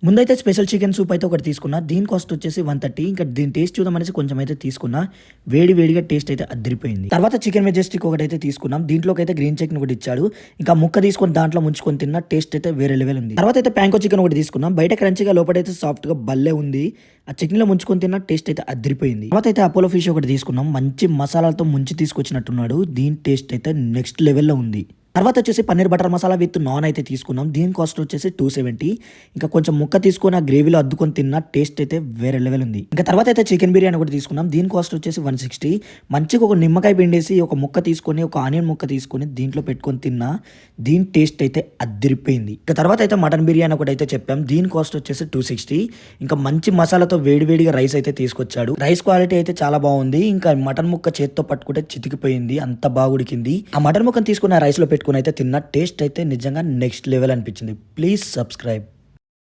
ముందైతే special chicken soup అయితే ఒకటి తీసుకున్నా. దీని కాస్ట్ వచ్చేసి 130. ఇంకా దీని టేస్ట్ చూద్దామనేసి కొంచెం అయితే తీసుకున్నా. వేడిగా టేస్ట్ అయితే అదిరిపోయింది. తర్వాత చికెన్ మెజెస్టిక్ ఒకటైతే తీసుకున్నాం. దీంట్లోకి అయితే గ్రీన్ చట్నీ ఒకటి ఇచ్చాడు. ఇంకా ముక్క తీసుకొని దాంట్లో ముంచుకొని తిన్న టేస్ట్ అయితే వేరే లెవెల్ ఉంది. తర్వాత అయితే ప్యాంకో చికెన్ ఒకటి తీసుకున్నాం. బయట క్రంచిగా లోపలైతే సాఫ్ట్ గా భలే ఉంది. ఆ చట్నీలో ముంచుకొని తిన్న టేస్ట్ అయితే అదిరిపోయింది. తర్వాత అయితే అపోలో ఫిష్ ఒకటి తీసుకున్నాం. మంచి మసాలాలతో ముంచి తీసుకొచ్చినట్టున్నాడు. దీని టేస్ట్ అయితే నెక్స్ట్ లెవెల్లో ఉంది. తర్వాత వచ్చేసి paneer butter masala with non అయితే తీసుకున్నాం. దీని కాస్ట్ వచ్చేసి 270. ఇంకా కొంచెం ముక్క తీసుకొని ఆ గ్రేవీలో అద్దుకొని తిన్న టేస్ట్ అయితే వేరే లెవెల్ ఉంది. ఇంకా తర్వాత అయితే చికెన్ బిర్యానీ ఒకటి తీసుకున్నాం. దీని కాస్ట్ వచ్చేసి 160. మంచిగా ఒక నిమ్మకాయ పిండేసి ఒక ముక్క తీసుకొని ఒక ఆనియన్ ముక్క తీసుకొని దీంట్లో పెట్టుకొని తిన్నా దీని టేస్ట్ అయితే అదిరిపోయింది. ఇంకా తర్వాత అయితే మటన్ బిర్యానీ ఒకటి అయితే చెప్పాం. దీని కాస్ట్ వచ్చేసి 260. ఇంకా మంచి మసాలాతో వేడిగా రైస్ అయితే తీసుకొచ్చాడు. రైస్ క్వాలిటీ అయితే చాలా బాగుంది. ఇంకా మటన్ ముక్క చేత్తో పట్టుకుంటే చితికిపోయింది, అంత బాగా ఉడికింది. ఆ మటన్ ముక్కను తీసుకుని ఆ రైస్ లో పెట్టుకుని అయితే తిన్న టేస్ట్ అయితే నిజంగా నెక్స్ట్ లెవెల్ అనిపించింది. Please subscribe.